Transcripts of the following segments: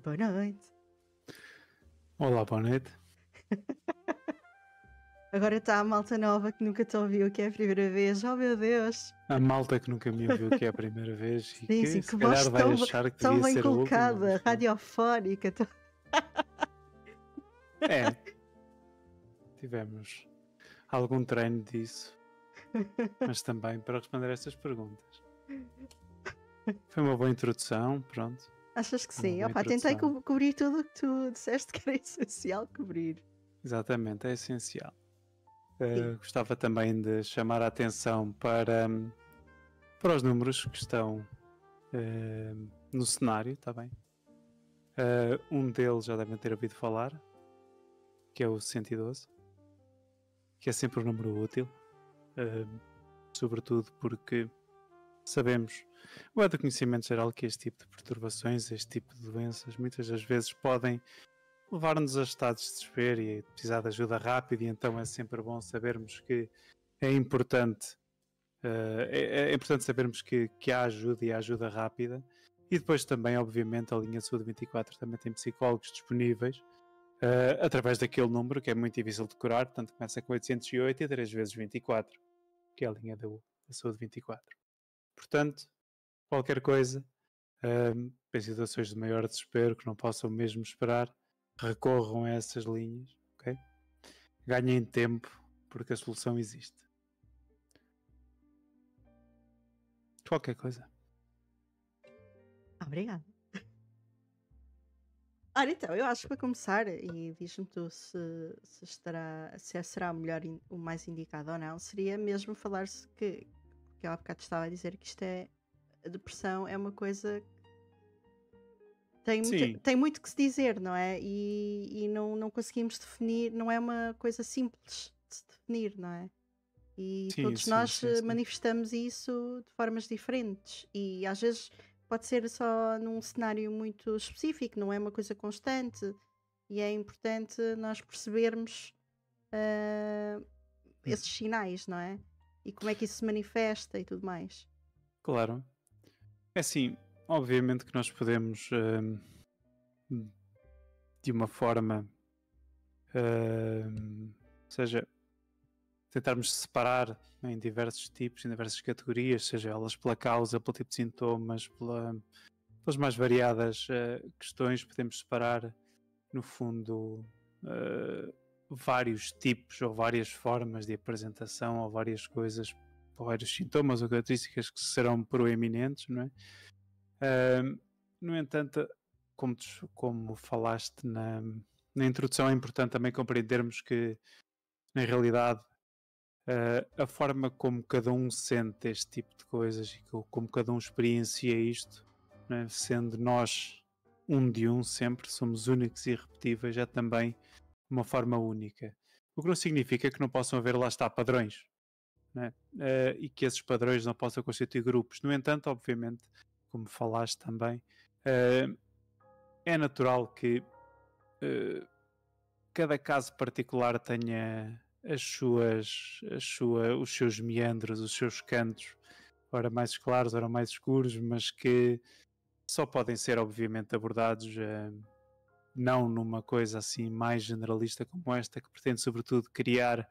Boa noite. Olá, boa noite. Agora está a malta nova que nunca te ouviu, que é a primeira vez. Oh meu Deus! A malta que nunca me ouviu, que é a primeira vez e Sim, que sim, se que voz calhar vai tão, achar que tão devia bem ser a última. colocada, Mas pronto. radiofónica. É, tivemos algum treino disso, mas também para responder a estas perguntas. Foi uma boa introdução, pronto. Achas que Uma sim? boa Opa, tentei introdução. cobrir tudo o que tu disseste que era essencial cobrir. Exatamente, é essencial. Sim. Gostava também de chamar a atenção para os números que estão no cenário, está bem? Um deles já devem ter ouvido falar, que é o 112, que é sempre um número útil, sobretudo porque sabemos, ou é do conhecimento geral, que este tipo de perturbações, este tipo de doenças, muitas das vezes podem levar-nos a estados de desespero e precisar de ajuda rápida, e então é sempre bom sabermos que é importante, é importante sabermos que há ajuda e há ajuda rápida. E depois também, obviamente, a linha Saúde 24 também tem psicólogos disponíveis, através daquele número que é muito difícil de decorar, portanto começa com 808 e 3 vezes 24, que é a linha da Saúde 24. Portanto, qualquer coisa, em situações de maior desespero, que não possam mesmo esperar, recorram a essas linhas, ok? Ganhem tempo, porque a solução existe. Qualquer coisa. Obrigada. Ora, então, eu acho que para começar, e diz-me tu se será o mais indicado ou não, seria mesmo falar-se que eu há bocado estava a dizer que a depressão é uma coisa que Sim, tem muito que se dizer, não é? E não conseguimos definir, não é uma coisa simples de se definir, não é? E sim, todos sim, nós sim, sim. manifestamos isso de formas diferentes e às vezes pode ser só num cenário muito específico, não é uma coisa constante e é importante nós percebermos ah, Hum, esses sinais, não é? E como é que isso se manifesta e tudo mais. Claro. É assim, obviamente que nós podemos, de uma forma, ou seja, tentarmos separar em diversos tipos, em diversas categorias, seja elas pela causa, pelo tipo de sintomas, pelas mais variadas questões, podemos separar, no fundo, vários tipos ou várias formas de apresentação ou várias coisas, ou vários sintomas ou características que serão proeminentes, não é? No entanto, como falaste na introdução, é importante também compreendermos que, na realidade, a forma como cada um sente este tipo de coisas e como cada um experiencia isto, né, sendo nós um de um sempre, somos únicos e irrepetíveis, é também uma forma única. O que não significa que não possam haver, lá está, padrões, né? E que esses padrões não possam constituir grupos. No entanto, obviamente, como falaste também, é natural que cada caso particular tenha os seus meandros, os seus cantos, ora mais claros, ora mais escuros, mas que só podem ser, obviamente, abordados não numa coisa assim mais generalista como esta, que pretende, sobretudo, criar,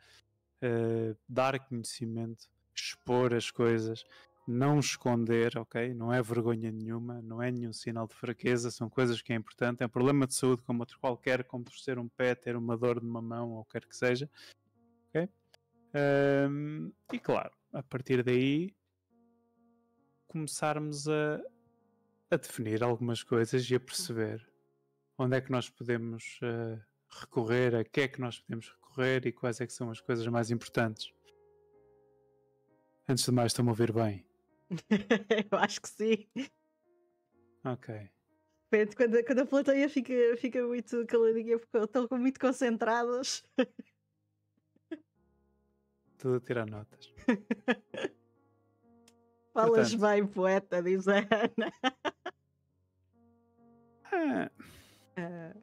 dar conhecimento, expor as coisas, não esconder, ok? Não é vergonha nenhuma, não é nenhum sinal de fraqueza, são coisas que é importante, é um problema de saúde como outro qualquer, como torcer um pé, ter uma dor numa mão ou quer que seja, ok? E claro, a partir daí começarmos a definir algumas coisas e a perceber onde é que nós podemos recorrer, a que é que nós podemos recorrer e quais é que são as coisas mais importantes. Antes de mais, estão-me a ouvir bem? Eu acho que sim. Ok. Depende, quando a plateia fica muito caladinha porque estão muito concentrados. Tudo a tirar notas. Falas Portanto, bem, poeta, diz a Ana. ah, Ah,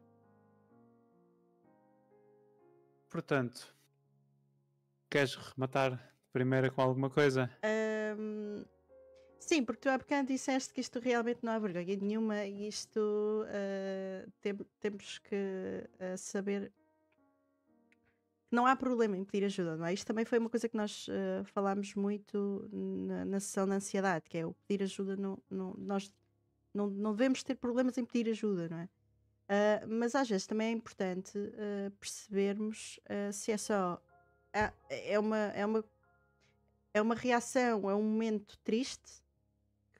portanto, queres rematar de primeira com alguma coisa? hum, Sim, porque tu há bocado disseste que isto realmente não há vergonha nenhuma e isto temos que saber que não há problema em pedir ajuda, não é? Isto também foi uma coisa que nós falámos muito na sessão da ansiedade, que é o pedir ajuda, nós não devemos ter problemas em pedir ajuda, não é? Mas às vezes também é importante percebermos se é só. É uma reação, é um momento triste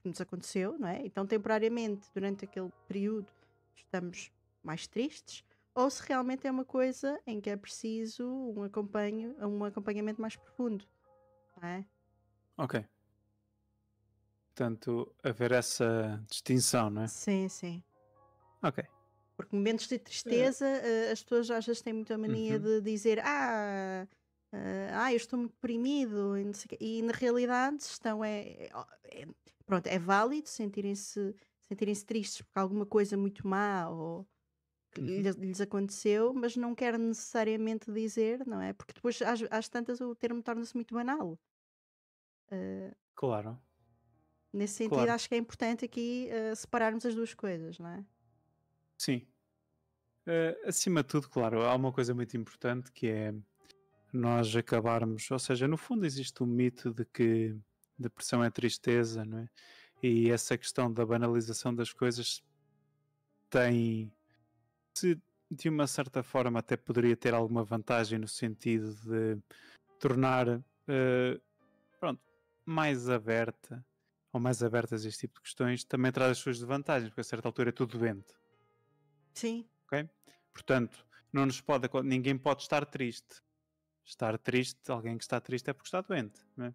que nos aconteceu, não é? Então, temporariamente, durante aquele período, estamos mais tristes, ou se realmente é uma coisa em que é preciso um acompanhamento mais profundo, não é? Ok. Portanto, haver essa distinção, não é? Sim, sim. Ok. Porque momentos de Eh, tristeza, as pessoas às vezes têm muita mania uhum. de dizer eu estou muito deprimido e não sei o quê. E na realidade estão pronto, é válido sentirem-se tristes porque alguma coisa muito má ou que Uhum. lhes aconteceu, mas não quer necessariamente dizer, não é? Porque depois às tantas o termo torna-se muito banal. Eh, Claro, Nesse sentido, claro. acho que é importante aqui separarmos as duas coisas, não é? Sim. Acima de tudo, claro, há uma coisa muito importante que é nós acabarmos, ou seja, no fundo existe um mito de que depressão é tristeza, não é? E essa questão da banalização das coisas tem, se de uma certa forma até poderia ter alguma vantagem no sentido de tornar, pronto, mais aberta ou mais abertas a este tipo de questões, também traz as suas desvantagens, porque a certa altura é tudo doente, Sim. ok? Portanto, não nos pode, ninguém pode estar triste. Estar triste, alguém que está triste é porque está doente, não é?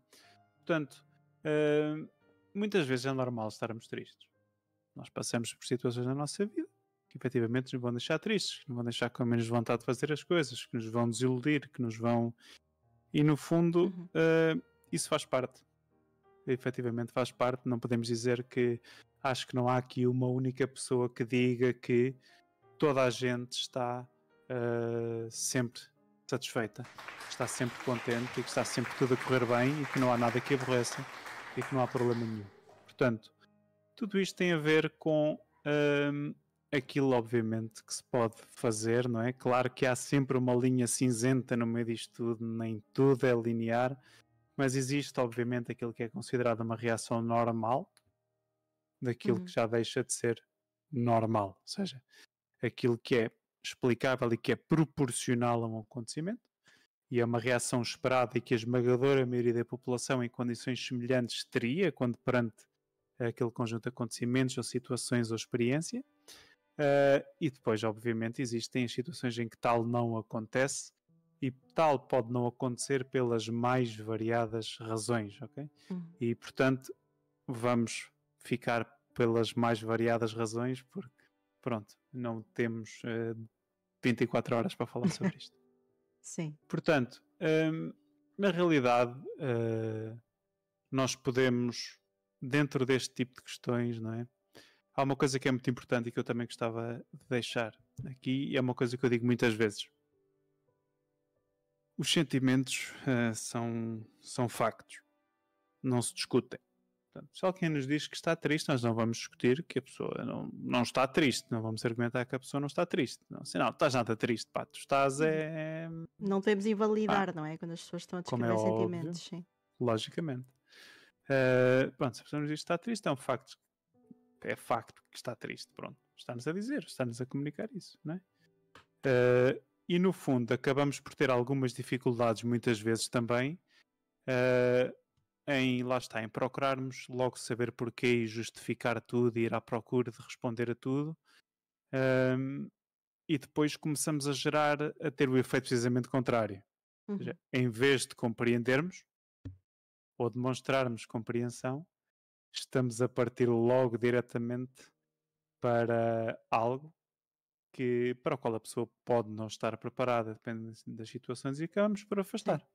Portanto, uh, muitas vezes é normal estarmos tristes. Nós passamos por situações na nossa vida que efetivamente nos vão deixar tristes, que nos vão deixar com menos vontade de fazer as coisas, que nos vão desiludir, que nos vão. E no fundo, Uhum. isso faz parte. Efetivamente faz parte. Não podemos dizer que acho que não há aqui uma única pessoa que diga que toda a gente está sempre satisfeita, está sempre contente e que está sempre tudo a correr bem e que não há nada que aborreça e que não há problema nenhum. Portanto, tudo isto tem a ver com aquilo, obviamente, que se pode fazer, não é? Claro que há sempre uma linha cinzenta no meio disto tudo, nem tudo é linear, mas existe, obviamente, aquilo que é considerado uma reação normal, daquilo que Uhum. já deixa de ser normal, ou seja, aquilo que é explicável e que é proporcional a um acontecimento, e é uma reação esperada e que a esmagadora maioria da população em condições semelhantes teria quando perante aquele conjunto de acontecimentos ou situações ou experiência. E depois, obviamente, existem as situações em que tal não acontece e tal pode não acontecer pelas mais variadas razões, ok? Uhum. E, portanto, vamos ficar pelas mais variadas razões porque, pronto, não temos 24 horas para falar sobre isto. Sim. Portanto, na realidade, nós podemos, dentro deste tipo de questões, não é? Há uma coisa que é muito importante e que eu também gostava de deixar aqui, e é uma coisa que eu digo muitas vezes. Os sentimentos são factos, não se discutem. Portanto, se alguém nos diz que está triste, nós não vamos discutir que a pessoa não está triste, não vamos argumentar que a pessoa não está triste. Não, se não estás nada triste, pá, tu estás Não devemos pá, invalidar, não é? Quando as pessoas estão a como é descrever óbvio, sentimentos, sim. logicamente. Pronto, se a pessoa nos diz que está triste, é facto que está triste, pronto. Está-nos a dizer, está-nos a comunicar isso, não é? E no fundo acabamos por ter algumas dificuldades muitas vezes também lá está, em procurarmos logo saber porquê e justificar tudo e ir à procura de responder a tudo. Ahm, e depois começamos a ter o efeito precisamente contrário. Ou seja, Uhum. em vez de compreendermos ou demonstrarmos compreensão, estamos a partir logo diretamente para algo para o qual a pessoa pode não estar preparada, depende das situações, e acabamos por Sim. afastar.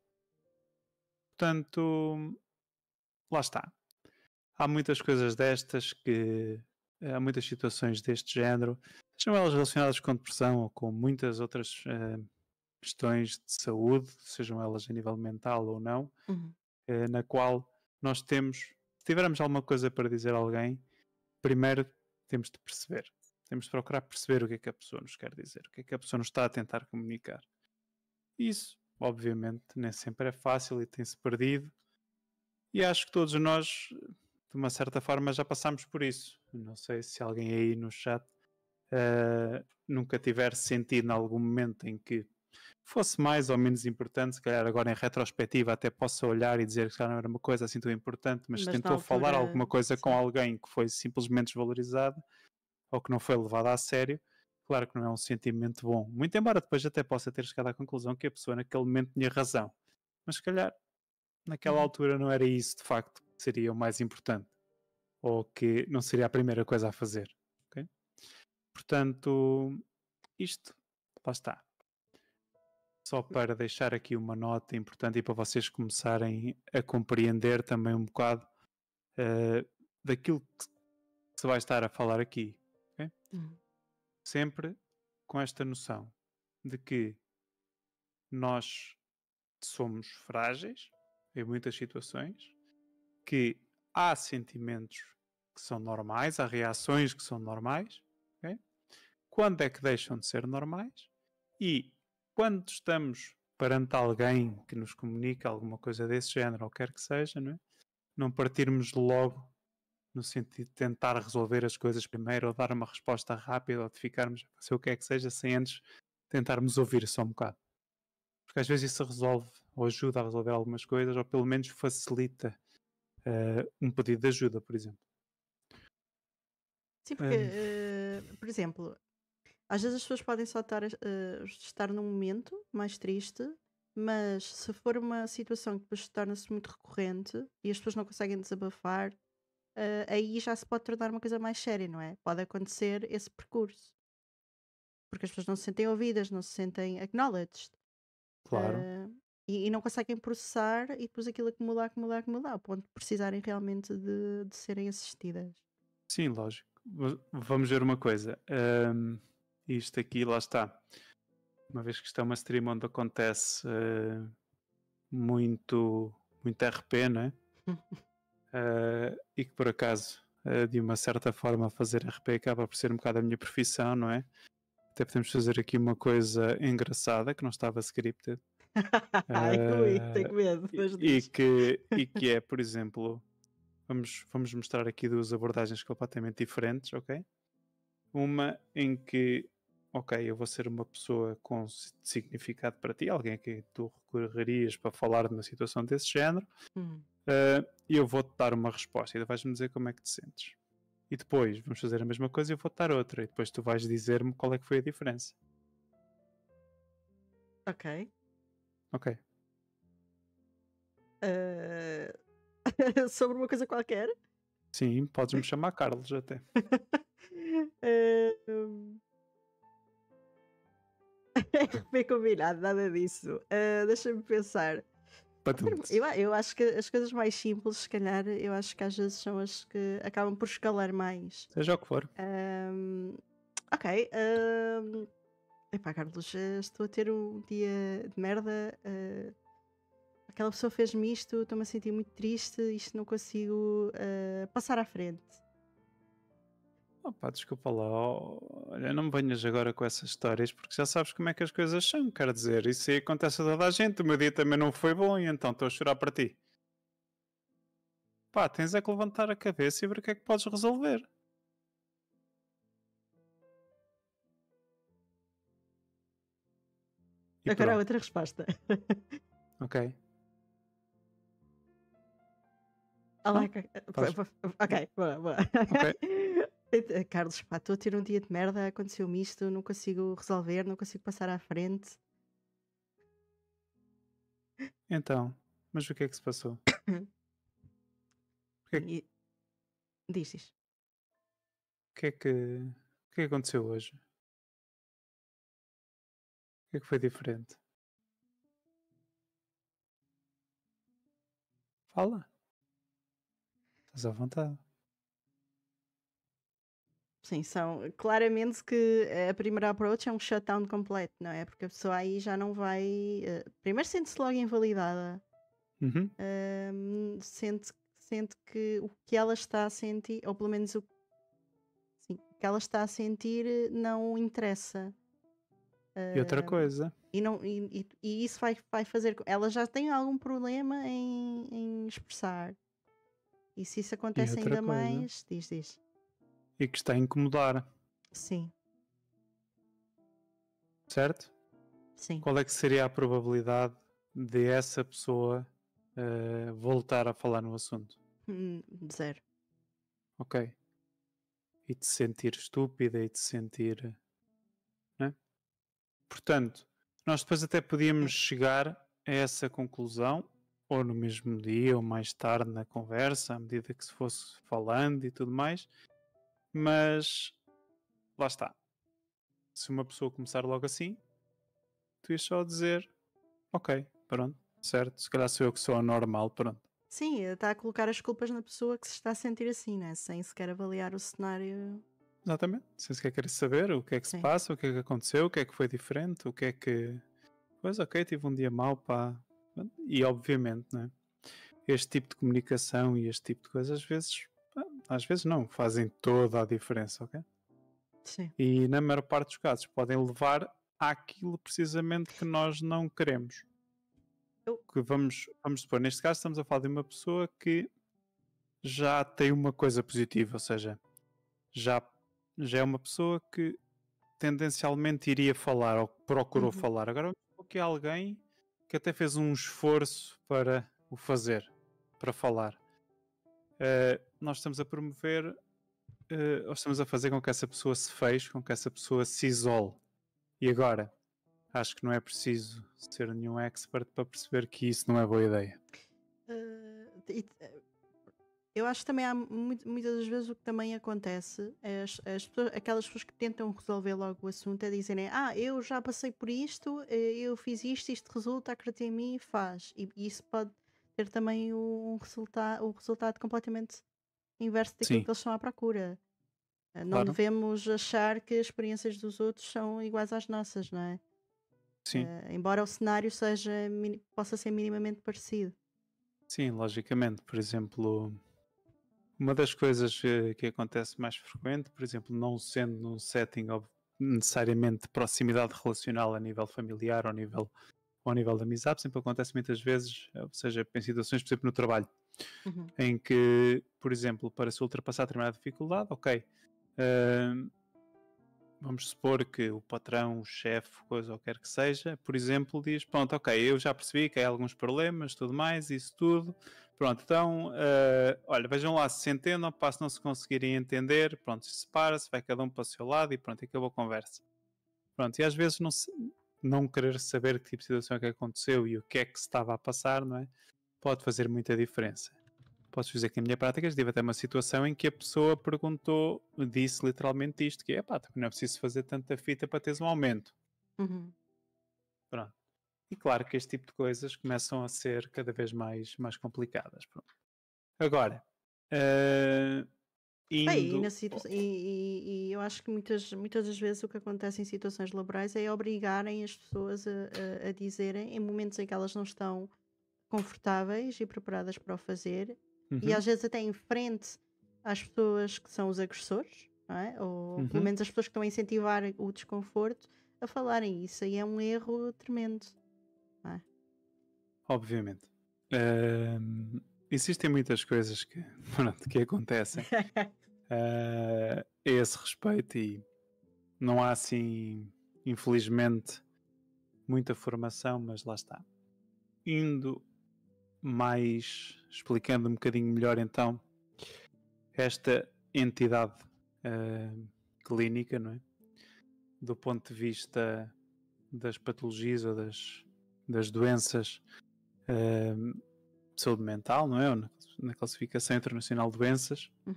Portanto, lá está. Há muitas coisas destas há muitas situações deste género, sejam elas relacionadas com depressão ou com muitas outras questões de saúde, sejam elas a nível mental ou não, Uhum. na qual nós temos Se tivermos alguma coisa para dizer a alguém, primeiro temos de perceber. Temos de procurar perceber o que é que a pessoa nos quer dizer, o que é que a pessoa nos está a tentar comunicar. Isso, obviamente, nem sempre é fácil e tem-se perdido. E acho que todos nós, de uma certa forma, já passámos por isso. Não sei se alguém aí no chat nunca tiver sentido em algum momento em que fosse mais ou menos importante, se calhar agora em retrospectiva até possa olhar e dizer que já não era uma coisa assim tão importante, mas Mas na tentou falar altura, alguma coisa com sim. alguém que foi simplesmente desvalorizada ou que não foi levada a sério, claro que não é um sentimento bom. Muito embora depois até possa ter chegado à conclusão que a pessoa naquele momento tinha razão. Mas se calhar naquela altura não era isso de facto que seria o mais importante. Ou que não seria a primeira coisa a fazer. Okay? Portanto, isto, lá está. Só para deixar aqui uma nota importante e para vocês começarem a compreender também um bocado daquilo que se vai estar a falar aqui. Okay? Sempre com esta noção de que nós somos frágeis em muitas situações, que há sentimentos que são normais, há reações que são normais, okay? Quando é que deixam de ser normais e quando estamos perante alguém que nos comunica alguma coisa desse género, ou quer que seja, não partirmos logo no sentido de tentar resolver as coisas primeiro ou dar uma resposta rápida ou de ficarmos a fazer o que é que seja sem antes tentarmos ouvir só um bocado. Porque às vezes isso resolve ou ajuda a resolver algumas coisas ou pelo menos facilita um pedido de ajuda, por exemplo. Sim, porque, por exemplo, às vezes as pessoas podem só estar num momento mais triste, mas se for uma situação que depois torna-se muito recorrente e as pessoas não conseguem desabafar, aí já se pode tornar uma coisa mais séria, não é? Pode acontecer esse percurso. Porque as pessoas não se sentem ouvidas, não se sentem acknowledged. Claro. E não conseguem processar e depois aquilo acumula, ao ponto de precisarem realmente de serem assistidas. Sim, lógico. Vamos ver uma coisa. Isto aqui, lá está. Uma vez que isto é uma stream onde acontece muito RP, não é? E que por acaso, de uma certa forma, fazer RP acaba por ser um bocado a minha profissão, não é? Até podemos fazer aqui uma coisa engraçada que não estava scripted. Ai, ui, tenho medo, mas diz. E que é, por exemplo, vamos mostrar aqui duas abordagens completamente diferentes, ok? Uma em que, ok, eu vou ser uma pessoa com significado para ti, alguém a quem tu recorrerias para falar de uma situação desse género, e eu vou-te dar uma resposta e tu vais-me dizer como é que te sentes. E depois vamos fazer a mesma coisa e eu vou-te dar outra, e depois tu vais dizer-me qual é que foi a diferença. Ok. Ok. Sobre uma coisa qualquer? Sim, podes-me chamar Carlos até. Bem combinado, nada disso. Deixa-me pensar. Eu acho que as coisas mais simples, se calhar, eu acho que às vezes são as que acabam por escalar mais. Seja o que for. Ok. Epá, Carlos, estou a ter um dia de merda. Aquela pessoa fez-me isto, estou-me a sentir muito triste, isto não consigo passar à frente. Opa, desculpa lá, olha, não me venhas agora com essas histórias porque já sabes como é que as coisas são, quero dizer, isso aí acontece a toda a gente, o meu dia também não foi bom e então estou a chorar para ti. Pá, tens é que levantar a cabeça e ver o que é que podes resolver. E Agora há pronto, outra resposta. ok. Olá, Faz. ok, boa, boa. Ok. Carlos, pá, estou a ter um dia de merda, aconteceu-me isto, não consigo resolver, não consigo passar à frente. Então, mas o que é que se passou? E diz. O que é que aconteceu hoje? O que é que foi diferente? Fala. Estás à vontade. Sim, são claramente que a primeira approach é um shutdown completo, não é? Porque a pessoa aí já não vai. Primeiro sente-se logo invalidada, Uhum. sente sente que o que ela está a sentir, ou pelo menos sim, o que ela está a sentir não interessa. E outra Ah, coisa, e, não, e isso vai fazer. Ela já tem algum problema em expressar. E se isso e acontece outra ainda coisa, mais, diz. e que está a incomodar, Sim, certo? sim. Qual é que seria a probabilidade de essa pessoa voltar a falar no assunto? Zero. Ok? E te sentir estúpida e te sentir. Né? Portanto, nós depois até podíamos É. chegar a essa conclusão, ou no mesmo dia, ou mais tarde na conversa, à medida que se fosse falando e tudo mais, mas lá está. Se uma pessoa começar logo assim, tu ias só dizer, ok, pronto, certo, se calhar sou eu que sou anormal, pronto. Sim, está a colocar as culpas na pessoa que se está a sentir assim, né? Sem sequer avaliar o cenário. Exatamente, sem sequer querer saber o que é que se Sim. passa, o que é que aconteceu, o que é que foi diferente, o que é que. Pois, ok, tive um dia mau, pá. E obviamente, né? Este tipo de comunicação e este tipo de coisas, às vezes não, fazem toda a diferença, ok? Sim. E na maior parte dos casos podem levar àquilo precisamente que nós não queremos. Eu. Que vamos supor, neste caso estamos a falar de uma pessoa que já tem uma coisa positiva, ou seja, já, já é uma pessoa que tendencialmente iria falar ou procurou Uhum, falar. Agora, vamos supor que é alguém que até fez um esforço para o fazer, para falar. Nós estamos a promover, ou estamos a fazer com que essa pessoa se feche, com que essa pessoa se isole. E agora, acho que não é preciso ser nenhum expert para perceber que isso não é boa ideia. eu acho que também há muitas das vezes o que também acontece é aquelas pessoas que tentam resolver logo o assunto é dizerem: eu já passei por isto, eu fiz isto resulta, acredita em mim, faz. E isso pode ter também um resultado completamente inverso daquilo Sim, que eles estão à procura. Não claro. devemos achar que as experiências dos outros são iguais às nossas, não é? Sim, Embora o cenário possa ser minimamente parecido. sim, logicamente. Por exemplo, uma das coisas que acontece mais frequente, por exemplo, não sendo num setting necessariamente de proximidade relacional a nível familiar ou ao nível de amizade, sempre acontece muitas vezes, ou seja, em situações, por exemplo, no trabalho, Uhum, em que, por exemplo, para se ultrapassar determinada dificuldade, ok, eh, vamos supor que o patrão, o chefe, coisa ou quer que seja, por exemplo, diz: pronto, ok, eu já percebi que há alguns problemas, tudo mais, isso tudo. Pronto, então, olha, vejam lá se se entendam, para se não se conseguirem entender, pronto, separa-se, vai cada um para o seu lado e pronto, acabou a conversa. Pronto, e às vezes não querer saber que tipo de situação é que aconteceu e o que é que se estava a passar, não é? Pode fazer muita diferença. Posso dizer que na minha prática tive até uma situação em que a pessoa perguntou, disse literalmente isto, que é pá, não é preciso fazer tanta fita para teres um aumento. uhum. Pronto. E claro que este tipo de coisas começam a ser cada vez mais complicadas. Pronto. Agora, uh, Bem, indo. e eu acho que muitas das vezes o que acontece em situações laborais é obrigarem as pessoas a dizerem, em momentos em que elas não estão confortáveis e preparadas para o fazer, e Uhum, às vezes até em frente às pessoas que são os agressores, não é? Ou pelo uhum, menos as pessoas que estão a incentivar o desconforto, a falarem isso. E é um erro tremendo, não é? obviamente. Existem muitas coisas que, pronto, que acontecem a esse respeito e não há assim, infelizmente, muita formação, mas lá está. Indo explicando um bocadinho melhor então, esta entidade clínica, não é? Do ponto de vista das patologias ou das doenças uh, de saúde mental, não é? Ou na classificação internacional de doenças. Uhum,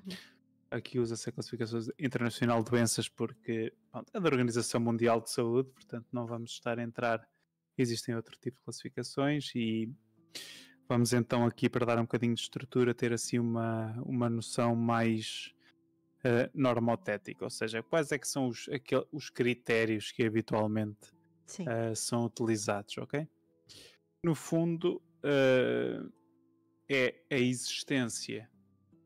Aqui usa-se a classificação internacional de doenças porque pronto, é da Organização Mundial de Saúde, portanto não vamos estar a entrar. Existem outro tipo de classificações e vamos então aqui para dar um bocadinho de estrutura ter assim uma noção mais normotética, ou seja, quais é que são os critérios que habitualmente sim. são utilizados, ok? No fundo, é a existência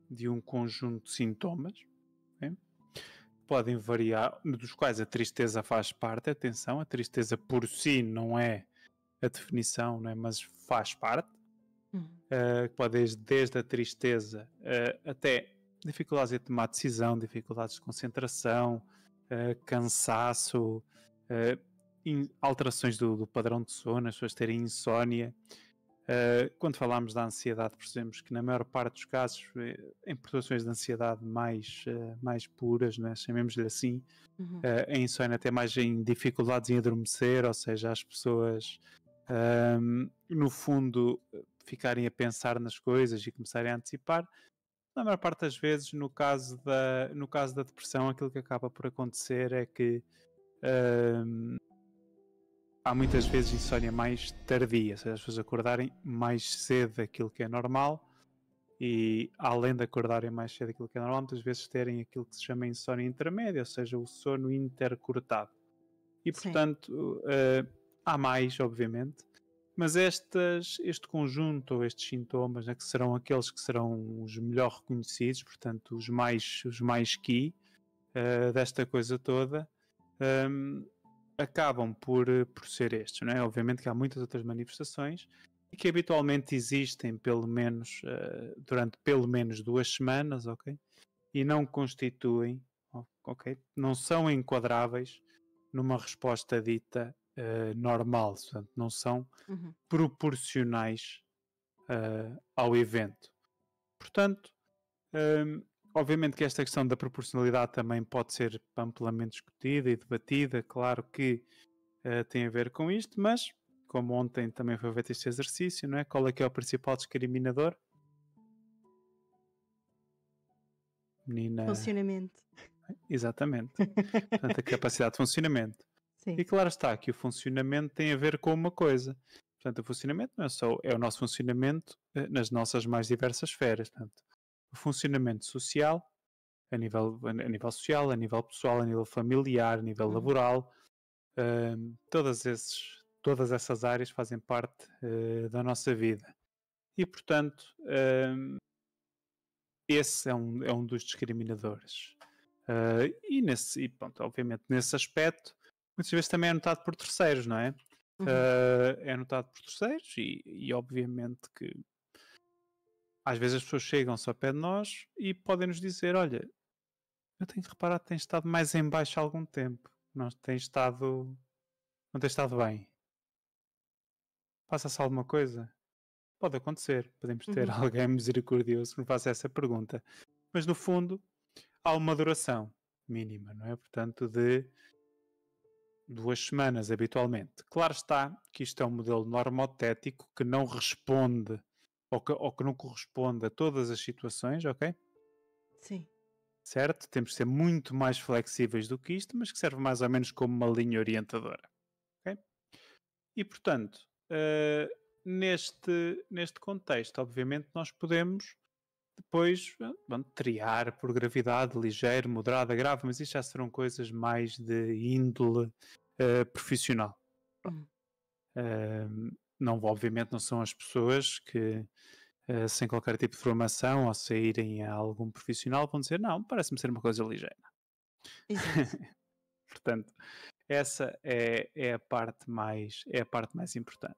de um conjunto de sintomas, ok? Podem variar, dos quais a tristeza faz parte. Atenção, a tristeza por si não é a definição, não é? Mas faz parte. Pode desde a tristeza até dificuldades em tomar decisão, dificuldades de concentração, cansaço, alterações do padrão de sono, as pessoas terem insónia. Quando falamos da ansiedade, percebemos que na maior parte dos casos, em perturbações de ansiedade mais puras, né, chamemos-lhe assim, a insónia até mais em dificuldades em adormecer, ou seja, as pessoas no fundo ficarem a pensar nas coisas e começarem a antecipar. Na maior parte das vezes, no caso da depressão, aquilo que acaba por acontecer é que há muitas vezes insónia mais tardia, ou seja, as pessoas acordarem mais cedo daquilo que é normal, e além de acordarem mais cedo daquilo que é normal, muitas vezes terem aquilo que se chama insónia intermédia, ou seja, o sono intercortado. E portanto, há mais, obviamente, mas este conjunto, ou estes sintomas, né, que serão aqueles que serão os melhor reconhecidos, portanto, os mais key desta coisa toda, acabam por ser estes, não é? Obviamente que há muitas outras manifestações e que habitualmente existem pelo menos durante pelo menos 2 semanas, ok? E não constituem, ok? Não são enquadráveis numa resposta dita normal, portanto, não são proporcionais ao evento. Portanto, obviamente que esta questão da proporcionalidade também pode ser amplamente discutida e debatida, claro que tem a ver com isto, mas como ontem também foi feito este exercício, não é? Qual é que é o principal discriminador? Menina... Funcionamento. Exatamente. Portanto, a capacidade de funcionamento. Sim. E claro está que o funcionamento tem a ver com uma coisa. Portanto, o funcionamento não é só, é o nosso funcionamento nas nossas mais diversas esferas. Portanto, o funcionamento social, a nível social, a nível pessoal, a nível familiar, a nível laboral, todas essas áreas fazem parte da nossa vida. E, portanto, esse é um dos discriminadores. E pronto, obviamente, nesse aspecto, muitas vezes também é notado por terceiros, não é? É notado por terceiros e obviamente que às vezes as pessoas chegam-se ao pé de nós e podem nos dizer, olha, eu tenho que reparar que tens estado mais em baixo há algum tempo, não tens estado bem. Passa-se alguma coisa? Pode acontecer, podemos ter alguém misericordioso que nos faça essa pergunta. Mas no fundo, há uma duração mínima, não é? Portanto, de 2 semanas habitualmente. Claro está que isto é um modelo normotético que não responde ou que não corresponde a todas as situações, ok? Sim. Certo? Temos que ser muito mais flexíveis do que isto, mas que serve mais ou menos como uma linha orientadora. Ok? E portanto, neste contexto, obviamente, nós podemos depois triar por gravidade, ligeiro, moderada, grave, mas isto já serão coisas mais de índole profissional. Não, obviamente não são as pessoas que sem qualquer tipo de formação ou saírem a algum profissional vão dizer, não, parece-me ser uma coisa ligeira. Exato. Portanto, essa é a parte mais importante.